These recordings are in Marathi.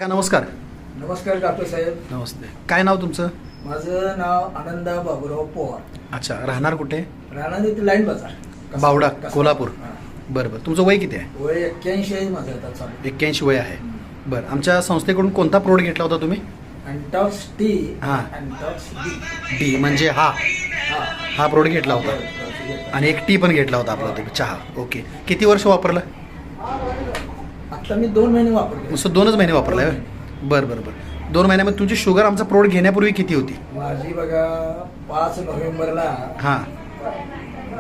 का नमस्कार. नमस्कार डॉक्टर साहेब. नमस्ते. काय नाव तुमचं? माझं नाव आनंदा बाबूराव पवार. अच्छा, राहणार कुठे? राहणार इथे लाईन बाजार बावडा, कोल्हापूर. बरं बरं. तुमचं वय किती आहे? वय 81 आहे माझं आता चालू. 81 वय आहे. बरं. आमच्या संस्थेकडून कोणता प्रोडक्ट घेतला होता तुम्ही? अँटॉक्स टी. हां. अँटॉक्स डी. डी म्हणजे हा हा प्रोडक्ट घेतला होता आणि एक टी पण घेतला होता आपला तो चहा. ओके. किती वर्ष वापरलं? आता मी 2 महिने वापरले. नुसतं 2च महिने वापरला आहे? बरं बरं बरं. 2 महिन्यामध्ये तुमची शुगर आमचा प्रोडक्ट घेण्यापूर्वी किती होती? माझी बघा 5 नोव्हेंबरला हां.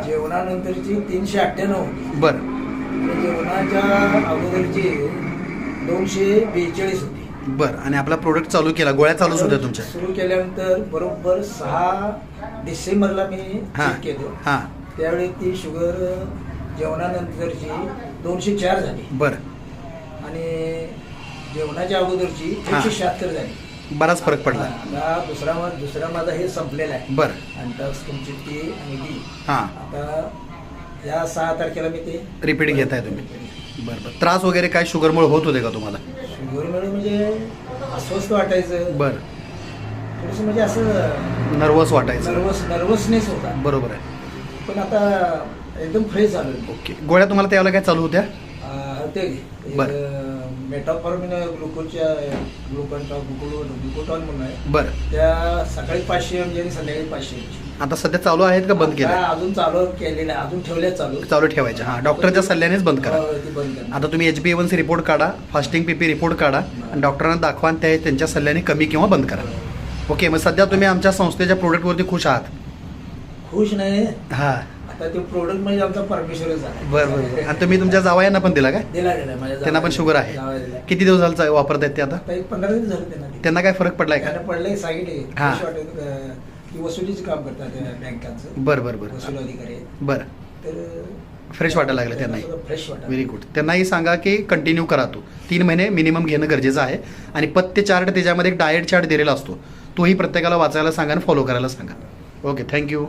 जेवणानंतरची 398 होती. बरं आणि जेवणाच्या अगोदरची 242 होती. बरं. आणि आपला प्रोडक्ट चालू केला, गोळ्या चालूच होत्या तुमच्या? सुरू केल्यानंतर बरोबर 6 डिसेंबरला मी हां चेक केलं. हां. त्यावेळी ती शुगर जेवणानंतरची 204 झाली बरं. आणि जेवणाच्या अगोदरची हां. 176 झाली. बराच फरक पडला. आता दुसरा माझा हे संपलेला आहे. बरं. अँटॉक्स तुमची टी आणि डी. हां. आता या 6 तारखेला मी ते रिपीट घेताय तुम्ही? बरं बरं. त्रास वगैरे काय शुगरमुळे होत होते का तुम्हाला? शुगरमुळे म्हणजे अस्वस्थ वाटायचं, बरं. थोडंसं म्हणजे असं नर्वस वाटायचं? नर्वसनेस होता. बरोबर आहे. पण आता एकदम फ्रेश झालं. ओके. गोळ्या तुम्हाला त्यावेळेला काय चालू होत्या? ते बरं. मेटाफॉर्मिन ग्लुकोटॉन म्हणून आहे. बरं. त्या सकाळी 500 mg आणि संध्याकाळी 500 mg. आता सध्या चालू आहेत का बंद केलं? अजून चालू केलेलं आहे, अजून ठेवल्या चालू. चालू ठेवायच्या. हां. डॉक्टरच्या सल्ल्यानेच बंद करा. ती बंद करा. आता तुम्ही HbA1c रिपोर्ट काढा, फास्टिंग PP रिपोर्ट काढा आणि डॉक्टरांना दाखवा आणि त्यांच्या सल्ल्याने कमी किंवा बंद करा. ओके. मग सध्या तुम्ही आमच्या संस्थेच्या प्रोडक्टवरती खुश आहात? खुश नाही. हां. आता ते प्रोडक्ट म्हणजे आमचा परमेश्वरच आहे. बरं बरं. आणि तुम्ही तुमच्या जावयांना पण दिला काय? दिला माझ्या त्यांना पण शुगर आहे? जावयाला. किती दिवस झालं वापरतायत ते आता? आता एक 15 दिवस झाले त्यांना. त्यांना काय फरक पडलाय का? त्यांना पडलंय सांगितले. हां. फ्रेश वाटत की वसुलीचं काम करतात बँकांचं. बरं बरं बरं. वसूल अधिकारी आहेत. बरं. तर फ्रेश वाटायला लागलं त्यांनाही? फ्रेश वाटत. Very good. त्यांनाही सांगा की कंटिन्यू करा. तो 3 महिने मिनिमम घेणं गरजेचं आहे. आणि पथ्य चार्ट त्याच्यामध्ये एक डाएट चार्ट दिलेला असतो, तोही प्रत्येकाला वाचायला सांगा आणि फॉलो करायला सांगा. ओके. थँक्यू.